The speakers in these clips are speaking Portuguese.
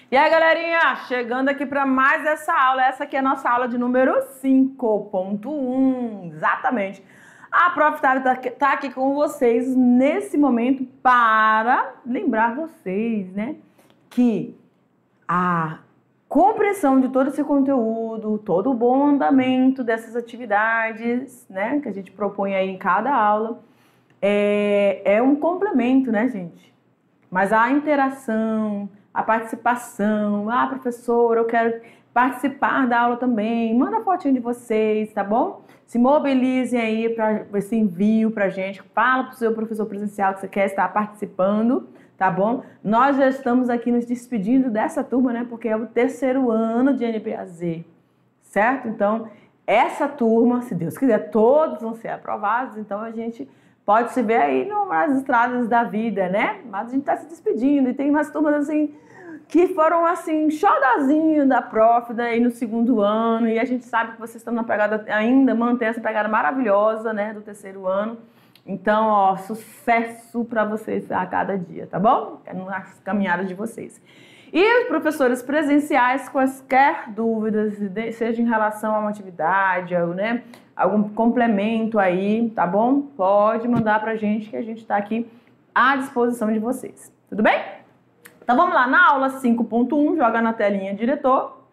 E aí, galerinha, chegando aqui para mais essa aula. Essa aqui é a nossa aula de número 5.1, exatamente. A Prof. tá aqui com vocês nesse momento para lembrar vocês, né, que a compreensão de todo esse conteúdo, todo o bom andamento dessas atividades, né, que a gente propõe aí em cada aula, é um complemento, né, gente? Mas a interação, a participação, professora, eu quero participar da aula também, manda a fotinho de vocês, tá bom? Se mobilizem aí para esse envio pra gente, fala pro seu professor presencial que você quer estar participando, tá bom? Nós já estamos aqui nos despedindo dessa turma, né, porque é o 3º ano de NPAZ, certo? Então, essa turma, se Deus quiser, todos vão ser aprovados, então a gente pode se ver aí nas estradas da vida, né? Mas a gente tá se despedindo e tem umas turmas assim que foram assim, xodozinho da Prof. Daí no 2º ano, e a gente sabe que vocês estão na pegada, ainda mantém essa pegada maravilhosa, né, do 3º ano. Então, ó, sucesso para vocês a cada dia, tá bom? Nas caminhadas de vocês. E os professores presenciais, quaisquer dúvidas, seja em relação a uma atividade, né, algum complemento aí, tá bom? Pode mandar pra gente que a gente tá aqui à disposição de vocês. Tudo bem? Então vamos lá, na aula 5.1, joga na telinha, diretor.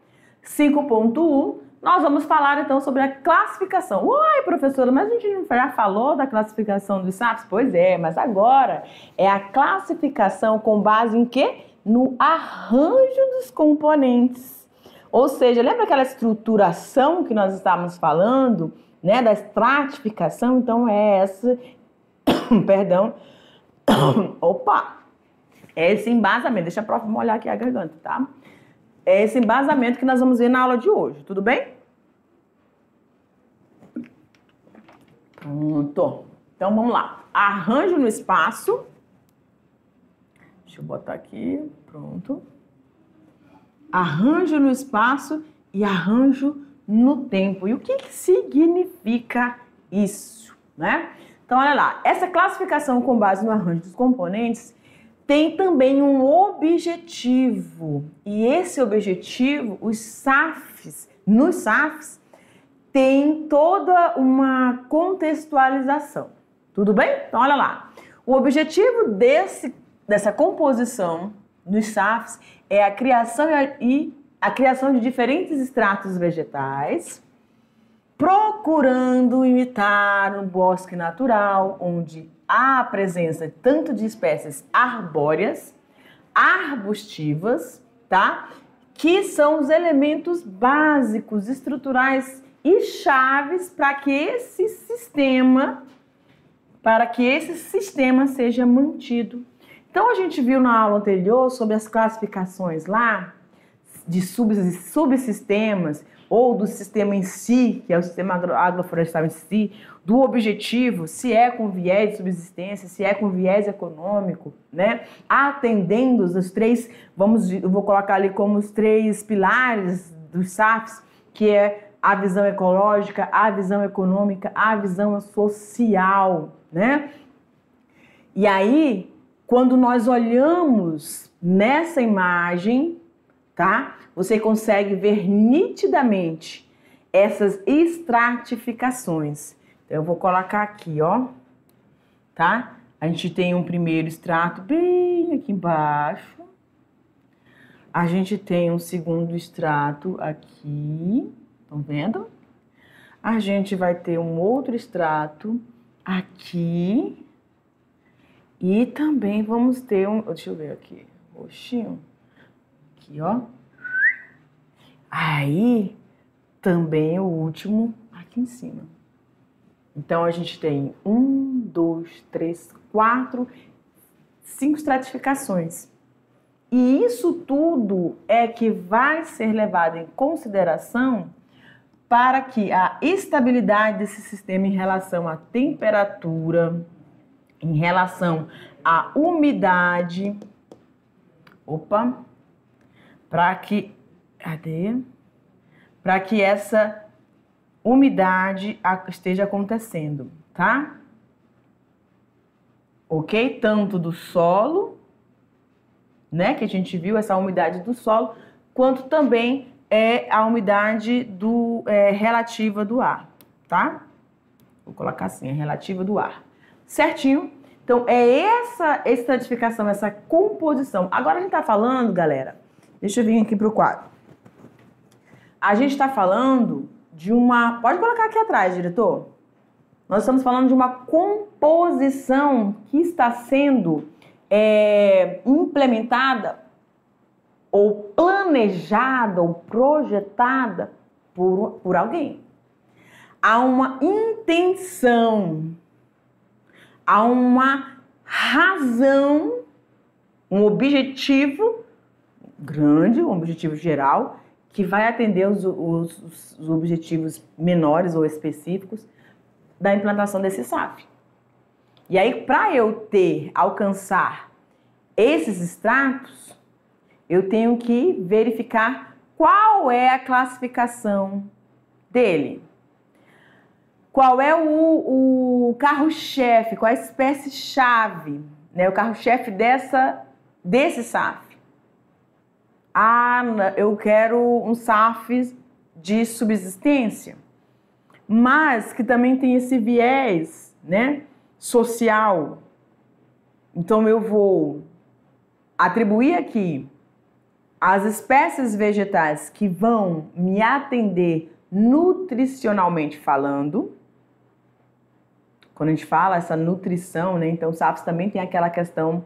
5.1, nós vamos falar então sobre a classificação. Uai, professora, mas a gente já falou da classificação dos SAFs? Pois é, mas agora é a classificação com base em quê? No arranjo dos componentes. Ou seja, lembra aquela estruturação que nós estávamos falando, né, da estratificação? Então é essa, perdão, opa, é esse embasamento, deixa a prof molhar aqui a garganta, tá? É esse embasamento que nós vamos ver na aula de hoje, tudo bem? Pronto. Então vamos lá. Arranjo no espaço. Deixa eu botar aqui, pronto. Arranjo no espaço e arranjo no tempo. E o que significa isso, né? Então olha lá, essa classificação com base no arranjo dos componentes tem também um objetivo, e esse objetivo, nos SAFs, tem toda uma contextualização, tudo bem? Então, olha lá, o objetivo dessa composição nos SAFs é a criação de diferentes extratos vegetais, procurando imitar um bosque natural, onde há a presença tanto de espécies arbóreas, arbustivas, tá? Que são os elementos básicos, estruturais e chaves para que esse sistema seja mantido. Então a gente viu na aula anterior sobre as classificações lá de subsistemas ou do sistema em si, que é o sistema agroflorestal em si, do objetivo, se é com viés de subsistência, se é com viés econômico, né? Atendendo os 3, eu vou colocar ali como os 3 pilares dos SAFs, que é a visão ecológica, a visão econômica, a visão social, né? E aí, quando nós olhamos nessa imagem, tá? Você consegue ver nitidamente essas estratificações. Então, eu vou colocar aqui, ó, tá? A gente tem um primeiro extrato bem aqui embaixo. A gente tem um segundo extrato aqui, estão vendo? A gente vai ter um outro extrato aqui. E também vamos ter deixa eu ver aqui, roxinho. Aqui, ó. Aí, também o último aqui em cima. Então, a gente tem 1, 2, 3, 4, 5 estratificações. E isso tudo é que vai ser levado em consideração para que a estabilidade desse sistema em relação à temperatura, em relação à umidade, para que essa umidade esteja acontecendo, tá? Ok? Tanto do solo, né, que a gente viu, essa umidade do solo, quanto também a umidade relativa do ar, tá? Vou colocar assim, a relativa do ar. Certinho? Então, é essa estratificação, essa composição. Agora a gente está falando, galera, deixa eu vir aqui para o quadro. A gente está falando de uma... Pode colocar aqui atrás, diretor. Nós estamos falando de uma composição que está sendo implementada ou planejada ou projetada por alguém. Há uma intenção, há uma razão, um objetivo grande, um objetivo geral, que vai atender os objetivos menores ou específicos da implantação desse SAF. E aí, para eu alcançar esses extratos, eu tenho que verificar qual é a classificação dele. Qual é o carro-chefe, qual é a espécie-chave, né? O carro-chefe desse SAF. Eu quero um SAF de subsistência, mas que também tem esse viés, né, social. Então eu vou atribuir aqui as espécies vegetais que vão me atender nutricionalmente falando. Quando a gente fala essa nutrição, né, então o SAFs também tem aquela questão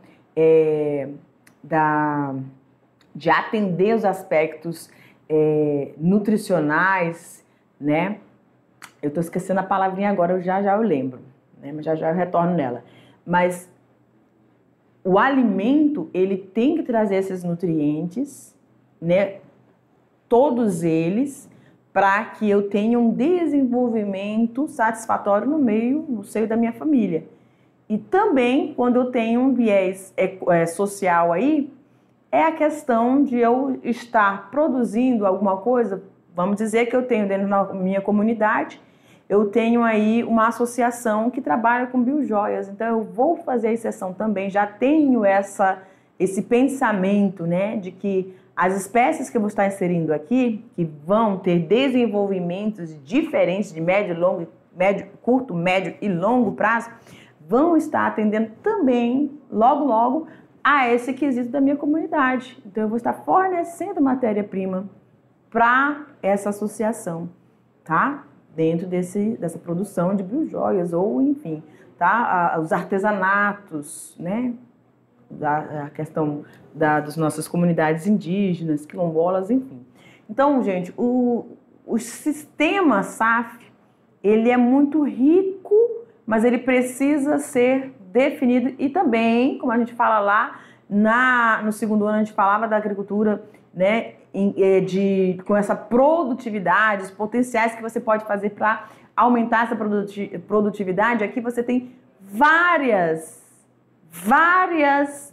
de atender os aspectos nutricionais, né? Eu estou esquecendo a palavrinha agora, já eu lembro, né? Mas já eu retorno nela. Mas o alimento, ele tem que trazer esses nutrientes, né? Todos eles, para que eu tenha um desenvolvimento satisfatório no seio da minha família. E também, quando eu tenho um viés social aí, é a questão de eu estar produzindo alguma coisa. Vamos dizer que eu tenho dentro da minha comunidade, eu tenho aí uma associação que trabalha com biojoias, então eu vou fazer a exceção também, já tenho esse pensamento, né, de que as espécies que eu vou estar inserindo aqui, que vão ter desenvolvimentos diferentes de curto, médio e longo prazo, vão estar atendendo também, logo, a esse quesito da minha comunidade. Então eu vou estar fornecendo matéria-prima para essa associação, tá? Dentro dessa produção de biojoias, ou enfim, tá? Os artesanatos, né? A questão das nossas comunidades indígenas, quilombolas, enfim. Então, gente, o sistema SAF, ele é muito rico, mas ele precisa ser definido, e também, como a gente fala lá, no segundo ano a gente falava da agricultura, né, com essa produtividade, os potenciais que você pode fazer para aumentar essa produtividade. Aqui você tem várias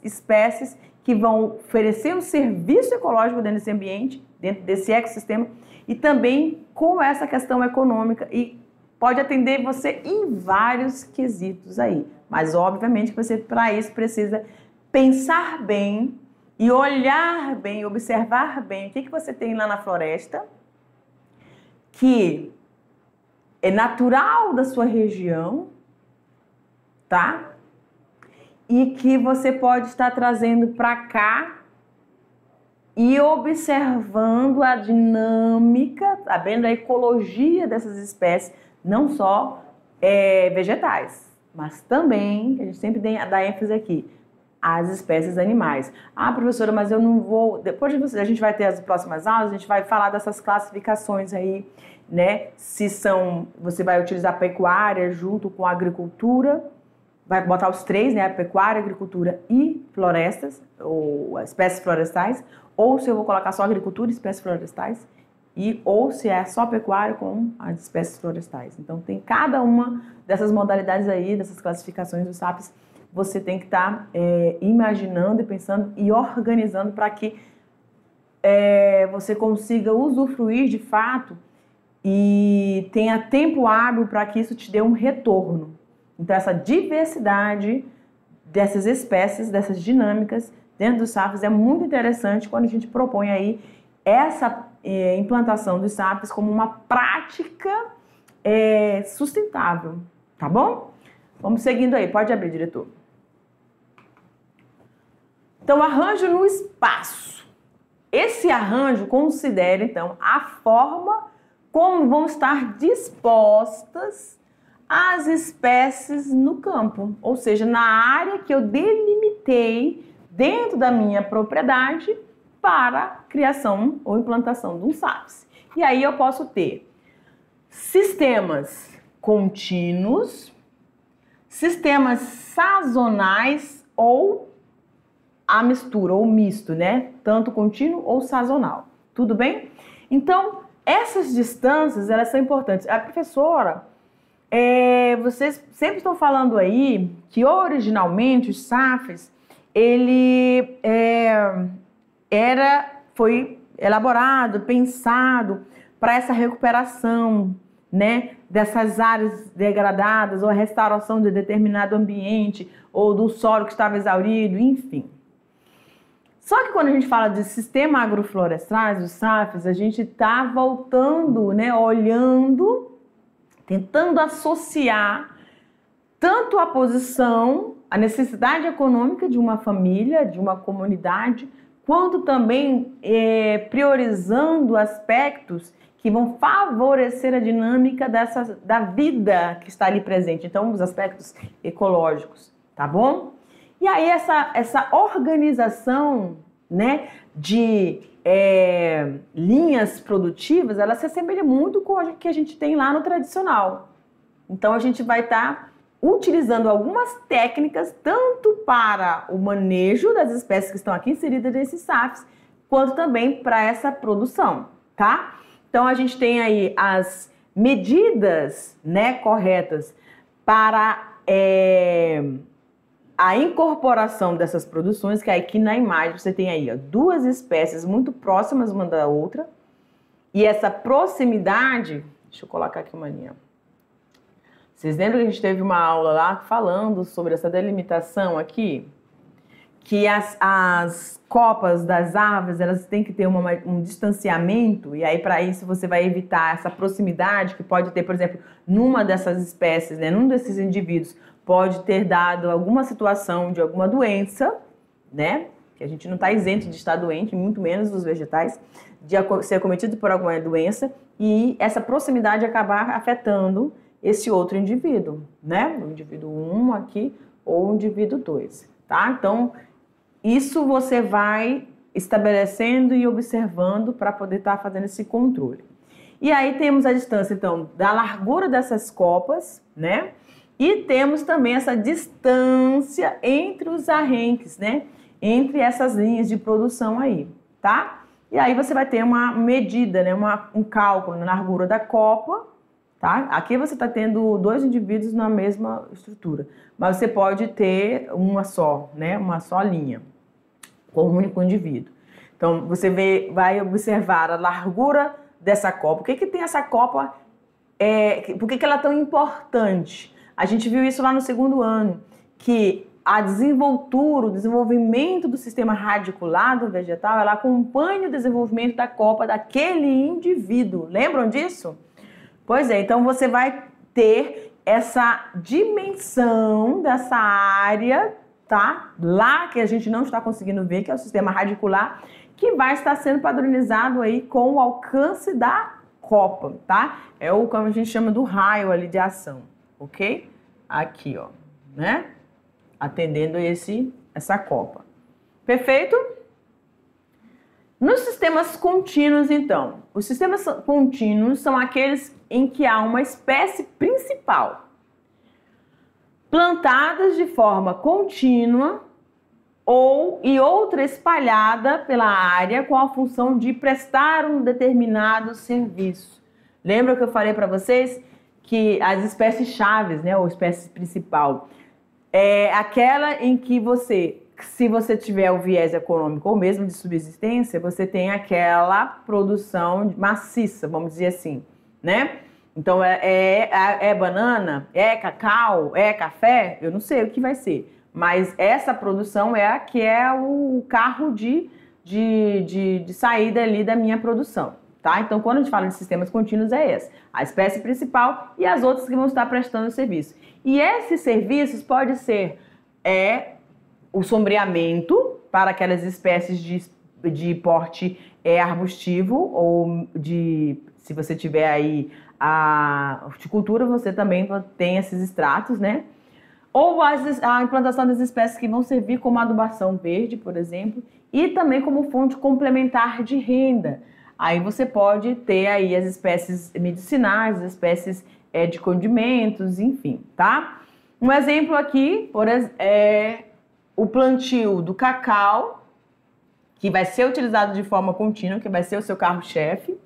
espécies que vão oferecer um serviço ecológico dentro desse ambiente, dentro desse ecossistema, e também com essa questão econômica, e pode atender você em vários quesitos aí. Mas, obviamente, que você, para isso, precisa pensar bem e olhar bem, observar bem o que você tem lá na floresta, que é natural da sua região, tá? E que você pode estar trazendo para cá e observando a dinâmica, sabendo a ecologia dessas espécies, não só vegetais, mas também, a gente sempre dá ênfase aqui, as espécies animais. Ah, professora, mas eu não vou... Depois a gente vai ter as próximas aulas, a gente vai falar dessas classificações aí, né? Você vai utilizar pecuária junto com a agricultura, vai botar os três, né? A pecuária, agricultura e florestas, ou espécies florestais, ou se eu vou colocar só agricultura e espécies florestais, ou se é só pecuária com as espécies florestais. Então, tem cada uma dessas modalidades aí, dessas classificações dos SAFs, você tem que estar imaginando e pensando e organizando para que você consiga usufruir de fato e tenha tempo hábil para que isso te dê um retorno. Então, essa diversidade dessas espécies, dessas dinâmicas, dentro dos SAFs é muito interessante quando a gente propõe aí essa implantação dos SAFs como uma prática sustentável, tá bom? Vamos seguindo aí, pode abrir, diretor. Então, arranjo no espaço. Esse arranjo considera, então, a forma como vão estar dispostas as espécies no campo, ou seja, na área que eu delimitei dentro da minha propriedade para criação ou implantação de um SAFs. E aí eu posso ter sistemas contínuos, sistemas sazonais ou a mistura, ou misto, né? Tanto contínuo ou sazonal. Tudo bem? Então, essas distâncias, elas são importantes. A professora, vocês sempre estão falando aí que originalmente os SAFs, ele foi elaborado, pensado para essa recuperação, né, dessas áreas degradadas ou a restauração de determinado ambiente ou do solo que estava exaurido, enfim. Só que quando a gente fala de sistema agroflorestais, os SAFs, a gente está voltando, né, olhando, tentando associar tanto a posição, a necessidade econômica de uma família, de uma comunidade, quanto também priorizando aspectos que vão favorecer a dinâmica da vida que está ali presente. Então, os aspectos ecológicos, tá bom? E aí, essa organização, né, de linhas produtivas, ela se assemelha muito com o que a gente tem lá no tradicional. Então, a gente vai estar utilizando algumas técnicas, tanto para o manejo das espécies que estão aqui inseridas nesses SAFs, quanto também para essa produção, tá? Então, a gente tem aí as medidas, né, corretas para a incorporação dessas produções, que aqui na imagem você tem aí, ó, duas espécies muito próximas uma da outra, e essa proximidade, deixa eu colocar aqui uma linha. Vocês lembram que a gente teve uma aula lá falando sobre essa delimitação aqui? Que as copas das árvores, elas têm que ter um distanciamento, e aí para isso você vai evitar essa proximidade que pode ter, por exemplo, numa dessas espécies, né, num desses indivíduos, pode ter dado alguma situação de alguma doença, né, que a gente não está isento de estar doente, muito menos os vegetais, de ser acometido por alguma doença, e essa proximidade acabar afetando esse outro indivíduo, né, o indivíduo 1 aqui ou o indivíduo 2, tá? Então, isso você vai estabelecendo e observando para poder estar fazendo esse controle. E aí temos a distância, então, da largura dessas copas, né? E temos também essa distância entre os arranques, né? Entre essas linhas de produção aí, tá? E aí você vai ter uma medida, né? Um cálculo na largura da copa, tá? Aqui você está tendo dois indivíduos na mesma estrutura, mas você pode ter uma só, né? Uma só linha com um único indivíduo. Então, você vai observar a largura dessa copa. O que tem essa copa? Por que ela é tão importante? A gente viu isso lá no segundo ano, que a desenvoltura, o desenvolvimento do sistema radiculado vegetal, ela acompanha o desenvolvimento da copa daquele indivíduo. Lembram disso? Pois é, então você vai ter essa dimensão dessa área, tá? Lá que a gente não está conseguindo ver, que é o sistema radicular, que vai estar sendo padronizado aí com o alcance da copa, tá? É o que a gente chama do raio ali de ação, ok? Aqui, ó, né? Atendendo essa copa. Perfeito? Nos sistemas contínuos, então, os sistemas contínuos são aqueles em que há uma espécie principal plantadas de forma contínua e outra espalhada pela área com a função de prestar um determinado serviço. Lembra que eu falei para vocês que as espécies chaves, né, ou espécie principal, é aquela em que se você tiver o viés econômico ou mesmo de subsistência, você tem aquela produção maciça, vamos dizer assim, né? Então, é banana, é cacau, é café, eu não sei o que vai ser. mas essa produção é a que é o carro de saída ali da minha produção, tá? Então, quando a gente fala de sistemas contínuos, é essa, a espécie principal e as outras que vão estar prestando serviço. E esses serviços pode ser o sombreamento para aquelas espécies de porte arbustivo ou se você tiver aí a horticultura, você também tem esses extratos, né? Ou a implantação das espécies que vão servir como adubação verde, por exemplo, e também como fonte complementar de renda. Aí você pode ter aí as espécies medicinais, as espécies de condimentos, enfim, tá? Um exemplo aqui é o plantio do cacau, que vai ser utilizado de forma contínua, que vai ser o seu carro-chefe,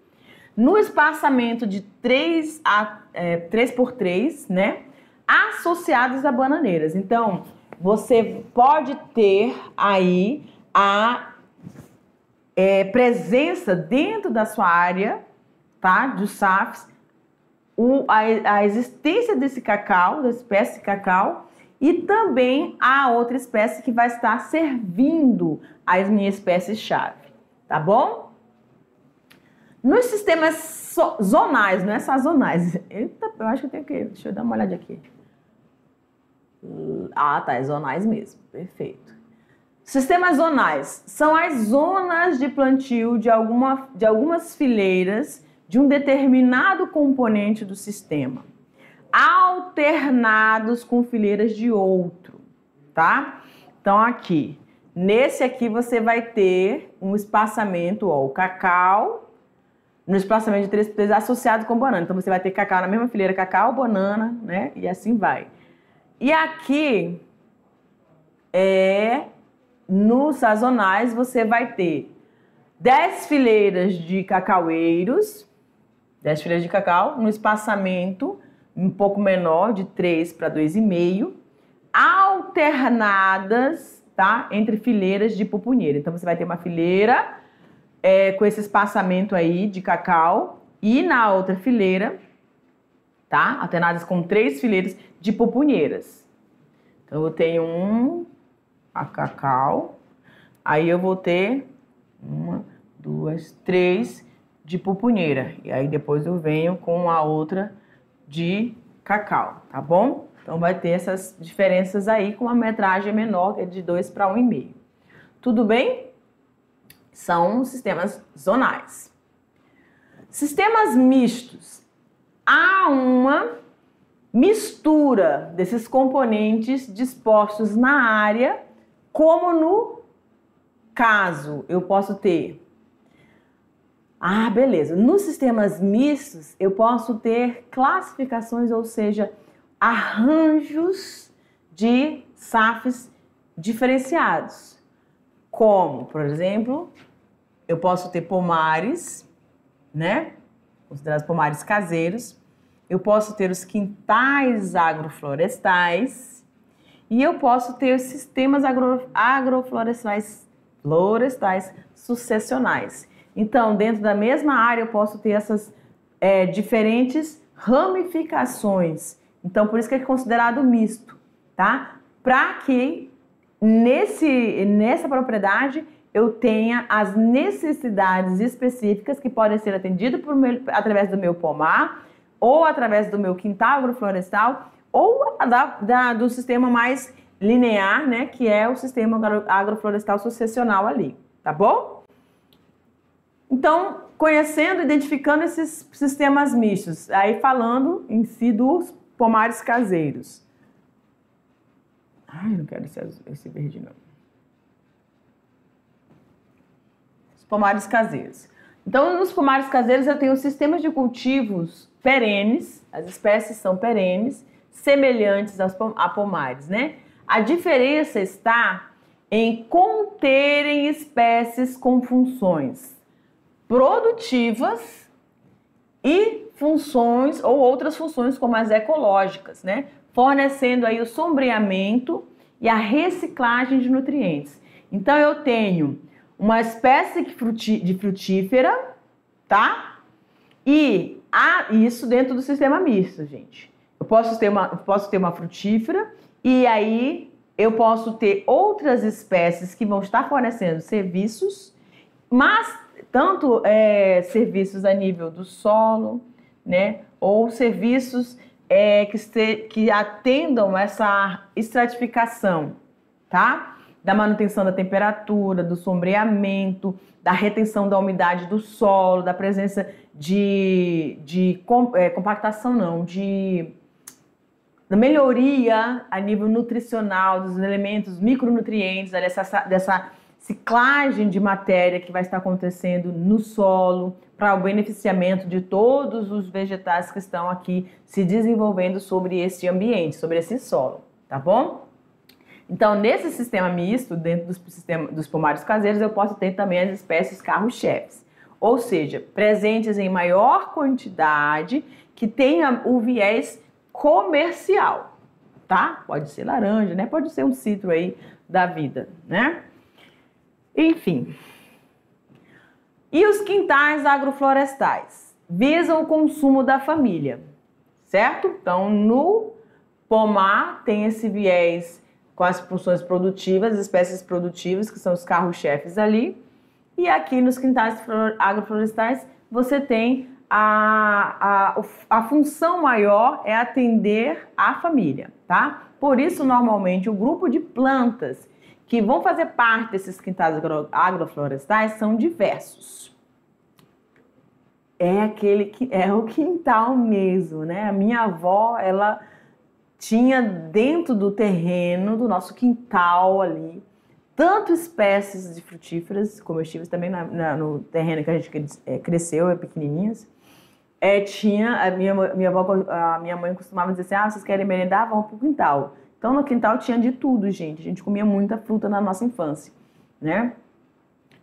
no espaçamento de 3x3, né? Associados a bananeiras. Então, você pode ter aí a presença dentro da sua área, tá? Dos SAFs, a existência desse cacau, da espécie de cacau, e também a outra espécie que vai estar servindo as minhas espécies-chave, tá bom? Nos sistemas zonais, não é sazonais. Eita, eu acho que eu tenho que... Deixa eu dar uma olhada aqui. Ah, tá, é zonais mesmo. Perfeito. Sistemas zonais são as zonas de plantio de algumas fileiras de um determinado componente do sistema, alternados com fileiras de outro, tá? Então, aqui, nesse aqui você vai ter um espaçamento, ó, o cacau, no espaçamento de 3x3 associado com banana. Então, você vai ter cacau na mesma fileira, cacau, banana, né? E assim vai. E aqui, nos sazonais, você vai ter 10 fileiras de cacaueiros, 10 fileiras de cacau, no espaçamento um pouco menor, de 3 para 2,5, alternadas, tá? Entre fileiras de pupunheira. Então, você vai ter uma fileira com esse espaçamento aí de cacau e na outra fileira, tá? Alternadas com 3 fileiras de pupunheiras. Então, eu tenho a cacau, aí eu vou ter 1, 2, 3 de pupunheira. E aí depois eu venho com a outra de cacau, tá bom? Então, vai ter essas diferenças aí com uma metragem menor, que é de 2 para 1,5. Tudo bem? São sistemas zonais. Sistemas mistos. Há uma mistura desses componentes dispostos na área, como no caso, eu posso ter... Ah, beleza. Nos sistemas mistos, eu posso ter classificações, ou seja, arranjos de SAFs diferenciados. Como, por exemplo, eu posso ter pomares, né? Considerados pomares caseiros. Eu posso ter os quintais agroflorestais e eu posso ter os sistemas agroflorestais sucessionais. Então, dentro da mesma área, eu posso ter essas diferentes ramificações. Então, por isso que é considerado misto, tá? Para que nessa propriedade eu tenha as necessidades específicas que podem ser atendidas através do meu pomar, ou através do meu quintal agroflorestal, ou do sistema mais linear, né, que é o sistema agroflorestal sucessional ali, tá bom? Então, conhecendo, identificando esses sistemas mistos, aí falando em si dos pomares caseiros. Ai, não quero esse verde não. Os pomares caseiros. Então, nos pomares caseiros eu tenho sistemas de cultivos perenes, as espécies são perenes, semelhantes a pomares, né? A diferença está em conterem espécies com funções produtivas e funções ou outras funções como as ecológicas, né? Fornecendo aí o sombreamento e a reciclagem de nutrientes. Então eu tenho uma espécie de frutífera, tá? E isso dentro do sistema misto, gente. Eu posso ter uma frutífera e aí eu posso ter outras espécies que vão estar fornecendo serviços, mas tanto serviços a nível do solo, né, ou serviços que atendam essa estratificação, tá? Da manutenção da temperatura, do sombreamento, da retenção da umidade do solo, da presença compactação não, da melhoria a nível nutricional dos elementos micronutrientes, dessa ciclagem de matéria que vai estar acontecendo no solo para o beneficiamento de todos os vegetais que estão aqui se desenvolvendo sobre esse ambiente, sobre esse solo, tá bom? Então, nesse sistema misto, dentro dos pomares caseiros, eu posso ter também as espécies carro-chefes, ou seja, presentes em maior quantidade, que tenha o viés comercial, tá? Pode ser laranja, né? Pode ser um citro aí da vida, né? Enfim. E os quintais agroflorestais? Visam o consumo da família, certo? Então, no pomar tem esse viés com as funções produtivas, as espécies produtivas, que são os carro-chefes ali. E aqui nos quintais agroflorestais você tem a função maior é atender a família, tá? Por isso, normalmente, o grupo de plantas que vão fazer parte desses quintais agroflorestais são diversos. É aquele que é o quintal mesmo, né? A minha avó, ela tinha dentro do terreno, do nosso quintal ali, tanto espécies de frutíferas, comestíveis, também no terreno que a gente cresceu, pequenininhas. Tinha, a minha mãe costumava dizer assim, vocês querem merendar? Vão pro quintal. Então, no quintal tinha de tudo, gente. A gente comia muita fruta na nossa infância, né?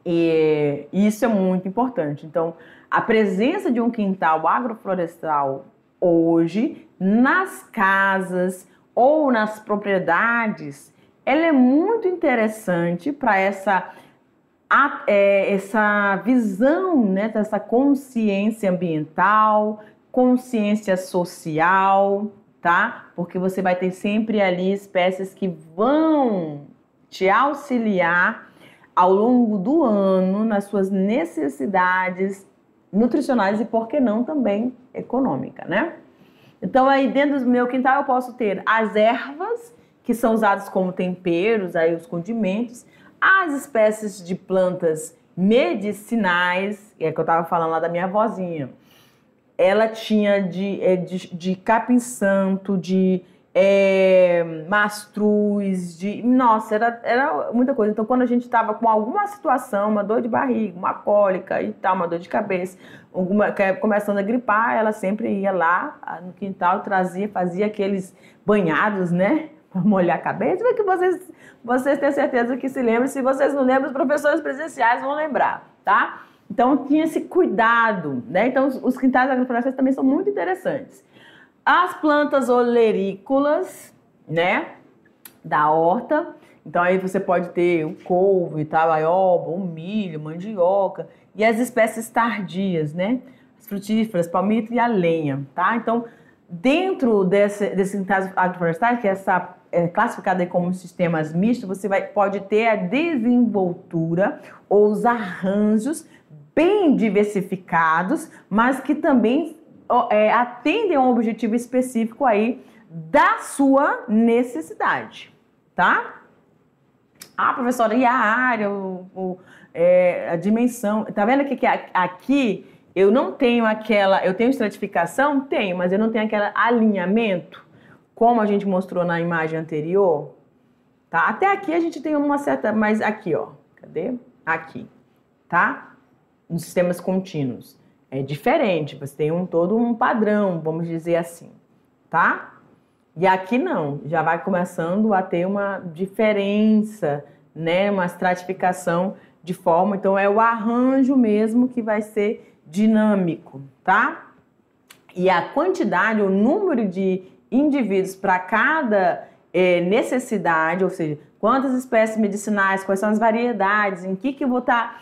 E isso é muito importante. Então, a presença de um quintal agroflorestal hoje, nas casas ou nas propriedades, ela é muito interessante para essa visão, né, dessa consciência ambiental, consciência social, tá? Porque você vai ter sempre ali espécies que vão te auxiliar ao longo do ano nas suas necessidades nutricionais e, por que não, também econômica, né? Então, aí dentro do meu quintal eu posso ter as ervas, que são usadas como temperos, aí os condimentos, as espécies de plantas medicinais, que eu estava falando lá da minha avózinha. Ela tinha de capim-santo, de mastruz, nossa, era muita coisa. Então, quando a gente estava com alguma situação, uma dor de barriga, uma cólica e tal, uma dor de cabeça, começando a gripar, ela sempre ia lá no quintal, fazia aqueles banhados, né? Para molhar a cabeça, para que vocês tenham certeza que se lembram. Se vocês não lembram, os professores presenciais vão lembrar, tá? Então, tinha esse cuidado, né? Então, os quintais agroflorestais também são muito interessantes. As plantas olerícolas, né? Da horta. Então, aí você pode ter o couve, itabaiaba, o milho, mandioca. E as espécies tardias, né? As frutíferas, palmito e a lenha, tá? Então, dentro desse quintais agroflorestais, que é classificado aí como sistemas mistos, você pode ter a desenvoltura ou os arranjos bem diversificados, mas que também atendem a um objetivo específico aí da sua necessidade, tá? Professora, e a área, a dimensão? Tá vendo que aqui eu não tenho eu tenho estratificação? Tenho, mas eu não tenho aquele alinhamento, como a gente mostrou na imagem anterior, tá? Até aqui a gente tem uma certa, mas aqui, ó, cadê? Aqui, tá? Nos sistemas contínuos. É diferente, você tem todo um padrão, vamos dizer assim, tá? E aqui não, já vai começando a ter uma diferença, né? Uma estratificação de forma, então é o arranjo mesmo que vai ser dinâmico, tá? E a quantidade, o número de indivíduos para cada necessidade, ou seja, quantas espécies medicinais, quais são as variedades, em que eu vou estar,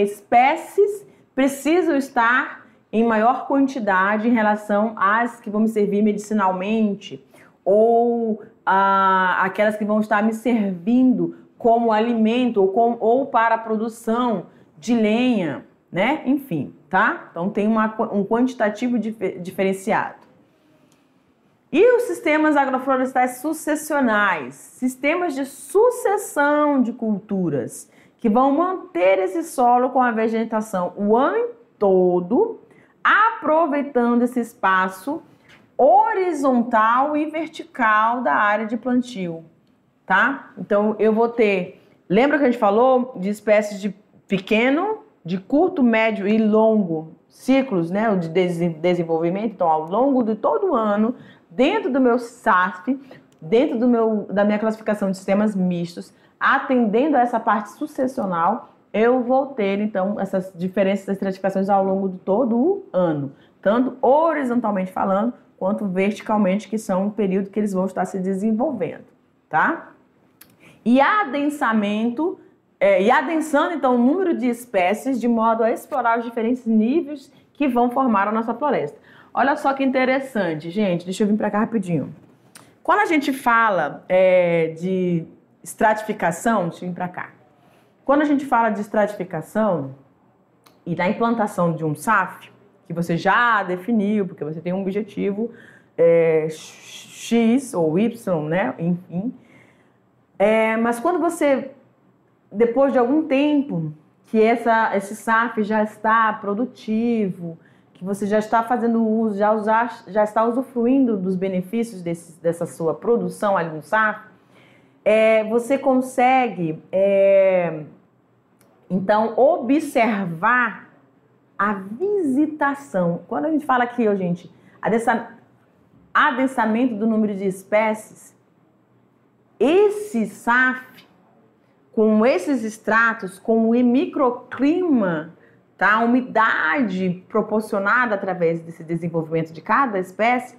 espécies precisam estar em maior quantidade em relação às que vão me servir medicinalmente, ou aquelas que vão estar me servindo como alimento ou para a produção de lenha, né? Enfim, tá? Então tem um quantitativo diferenciado. E os sistemas agroflorestais sucessionais, sistemas de sucessão de culturas, que vão manter esse solo com a vegetação o ano todo, aproveitando esse espaço horizontal e vertical da área de plantio, tá? Então eu vou ter, lembra que a gente falou de espécies de pequeno, de curto, médio e longo ciclos, né, de desenvolvimento. Então ao longo de todo o ano, dentro do meu SASP, dentro da minha classificação de sistemas mistos, atendendo a essa parte sucessional, eu vou ter, então, essas diferenças das estratificações ao longo de todo o ano, tanto horizontalmente falando, quanto verticalmente, que são o período que eles vão estar se desenvolvendo, tá? E adensando, então, o número de espécies de modo a explorar os diferentes níveis que vão formar a nossa floresta. Olha só que interessante, gente, deixa eu vir para cá rapidinho. Quando a gente fala de estratificação, deixa eu vir para cá. Quando a gente fala de estratificação e da implantação de um SAF, que você já definiu, porque você tem um objetivo X ou Y, né? Enfim. Mas quando você, depois de algum tempo, que esse SAF já está produtivo, que você já está fazendo uso, já está usufruindo dos benefícios dessa sua produção ali no SAF, você consegue, então, observar a visitação. Quando a gente fala aqui, gente, adensamento do número de espécies, esse SAF, com esses estratos, com o microclima, tá? A umidade proporcionada através desse desenvolvimento de cada espécie,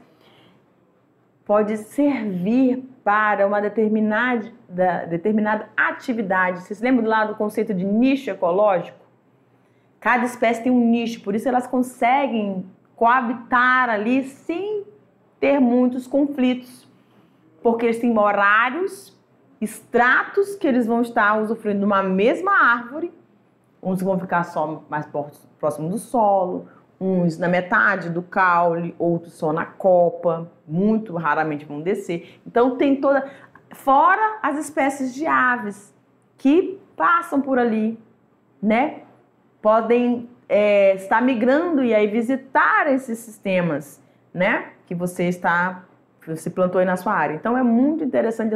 pode servir para uma determinada atividade. Vocês lembram lá do conceito de nicho ecológico? Cada espécie tem um nicho, por isso elas conseguem coabitar ali sem ter muitos conflitos, porque eles têm horários, estratos que eles vão estar usufruindo de uma mesma árvore. Uns vão ficar só mais próximo do solo, uns na metade do caule, outros só na copa, muito raramente vão descer. Então tem toda... Fora as espécies de aves que passam por ali, né? Podem estar migrando e aí visitar esses sistemas, né? Que você plantou aí na sua área. Então é muito interessante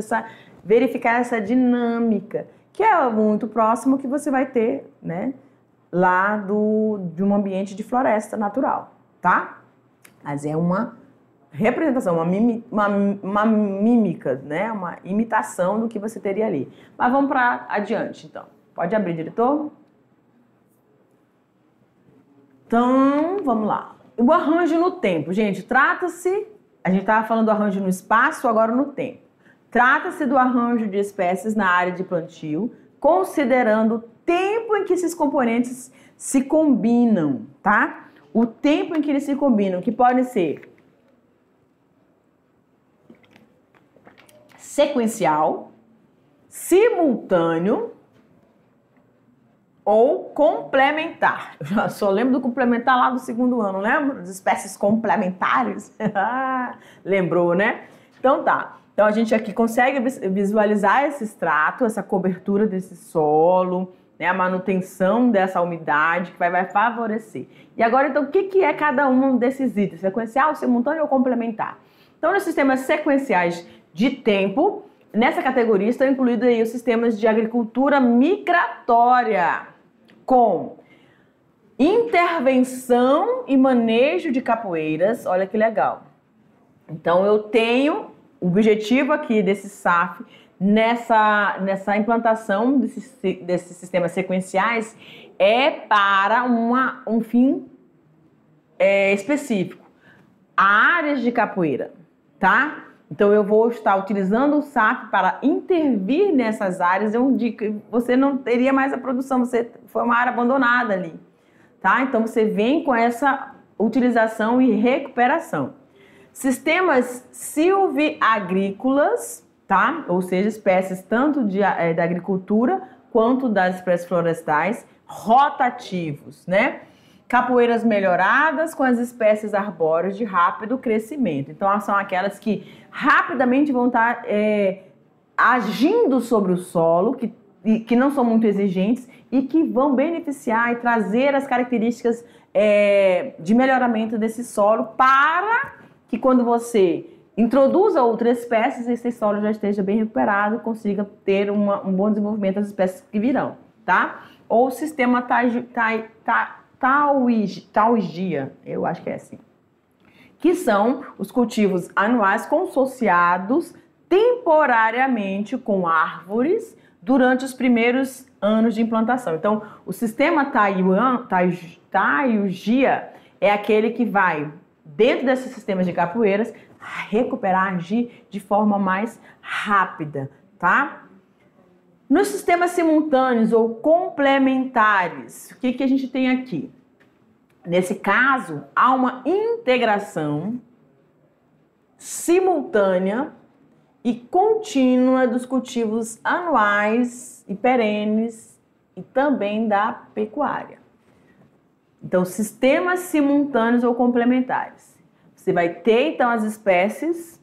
verificar essa dinâmica, que é muito próximo que você vai ter, né? Lá de um ambiente de floresta natural, tá? Mas é uma representação, uma mímica, né? Uma imitação do que você teria ali. Mas vamos para adiante, então. Pode abrir, diretor? Então, vamos lá. O arranjo no tempo, gente, trata-se... A gente estava falando do arranjo no espaço, agora no tempo. Trata-se do arranjo de espécies na área de plantio, considerando o tempo em que esses componentes se combinam, tá? O tempo em que eles se combinam, que pode ser sequencial, simultâneo ou complementar. Eu já só lembro do complementar lá do segundo ano, lembra? Das espécies complementares. Lembrou, né? Então tá. Então a gente aqui consegue visualizar esse extrato, essa cobertura desse solo, né? A manutenção dessa umidade que vai favorecer. E agora, então, o que é cada um desses itens? Sequencial, simultâneo ou complementar? Então, nos sistemas sequenciais de tempo, nessa categoria estão incluídos aí os sistemas de agricultura migratória, com intervenção e manejo de capoeiras. Olha que legal. Então, eu tenho o objetivo aqui desse SAF, nessa implantação desses sistemas sequenciais, é para um fim específico. Áreas de capoeira, tá? Então, eu vou estar utilizando o SAF para intervir nessas áreas onde você não teria mais a produção, foi uma área abandonada ali, tá? Então, você vem com essa utilização e recuperação. Sistemas silviagrícolas, tá? Ou seja, espécies tanto da agricultura quanto das espécies florestais, rotativos, né? Capoeiras melhoradas com as espécies arbóreas de rápido crescimento. Então, são aquelas que rapidamente vão estar agindo sobre o solo, que não são muito exigentes e que vão beneficiar e trazer as características de melhoramento desse solo para que quando você introduza outras espécies, esse solo já esteja bem recuperado e consiga ter um bom desenvolvimento das espécies que virão, tá? Ou o sistema taugia, eu acho que é assim, que são os cultivos anuais consociados temporariamente com árvores durante os primeiros anos de implantação. Então, o sistema taugia é aquele que vai, dentro desses sistemas de capoeiras, recuperar, agir de forma mais rápida, tá? Nos sistemas simultâneos ou complementares, o que a gente tem aqui? Nesse caso, há uma integração simultânea e contínua dos cultivos anuais e perenes e também da pecuária. Então, sistemas simultâneos ou complementares. Você vai ter, então, as espécies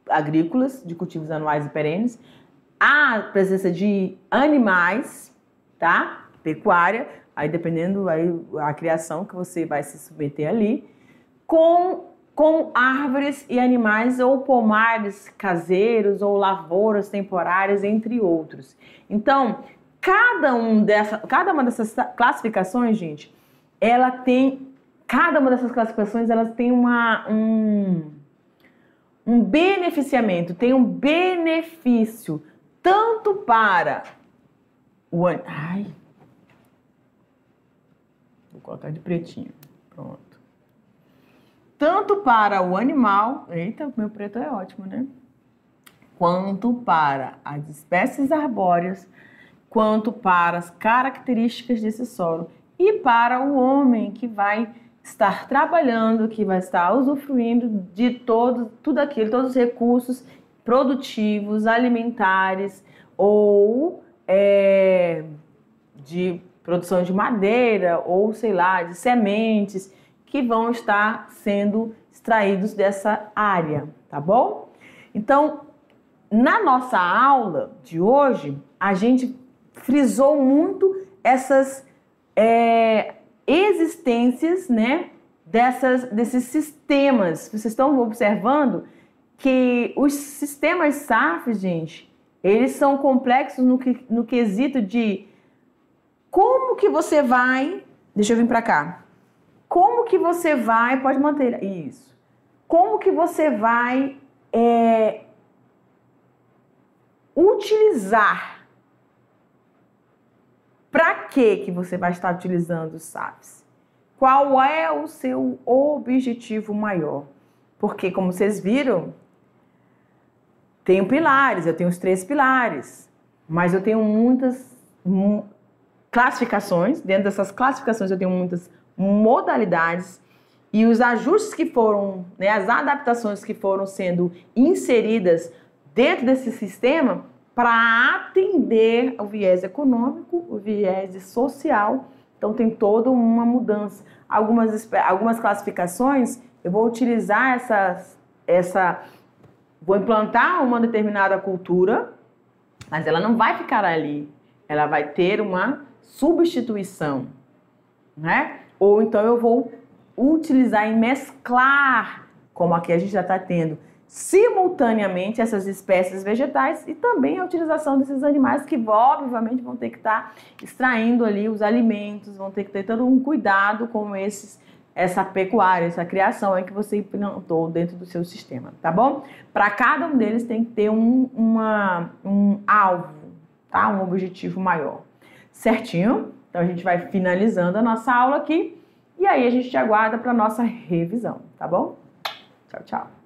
agrícolas de cultivos anuais e perenes, a presença de animais, tá? Pecuária, aí dependendo a criação que você vai se submeter ali, com árvores e animais ou pomares caseiros ou lavouras temporárias, entre outros. Então, cada uma dessas classificações, gente, cada uma dessas classificações elas tem um beneficiamento, tem um benefício tanto para o... Ai, vou colocar de pretinho, pronto. Tanto para o animal, eita, meu preto é ótimo, né? Quanto para as espécies arbóreas, quanto para as características desse solo e para o homem que vai estar trabalhando, que vai estar usufruindo de tudo aquilo, todos os recursos produtivos, alimentares ou de produção de madeira ou, sei lá, de sementes que vão estar sendo extraídos dessa área, tá bom? Então, na nossa aula de hoje, a gente frisou muito essas existências, né, desses sistemas. Vocês estão observando que os sistemas SAF, gente, eles são complexos no quesito de como que você vai... Deixa eu vir para cá. Como que você vai... Pode manter isso. Como que você vai utilizar? Para que você vai estar utilizando os SAFs? Qual é o seu objetivo maior? Porque, como vocês viram, tenho pilares, eu tenho os 3 pilares, mas eu tenho muitas classificações. Dentro dessas classificações eu tenho muitas modalidades e os ajustes que foram, né, as adaptações que foram sendo inseridas dentro desse sistema para atender ao viés econômico, o viés social. Então tem toda uma mudança. Algumas classificações eu vou utilizar vou implantar uma determinada cultura, mas ela não vai ficar ali. Ela vai ter uma substituição, né? Ou então eu vou utilizar e mesclar, como aqui a gente já está tendo, simultaneamente essas espécies vegetais e também a utilização desses animais que, obviamente, vão ter que estar extraindo ali os alimentos, vão ter que ter todo um cuidado com essa pecuária, essa criação aí que você implantou dentro do seu sistema, tá bom? Para cada um deles tem que ter um alvo, tá? Um objetivo maior. Certinho? Então a gente vai finalizando a nossa aula aqui e aí a gente te aguarda para nossa revisão, tá bom? Tchau, tchau.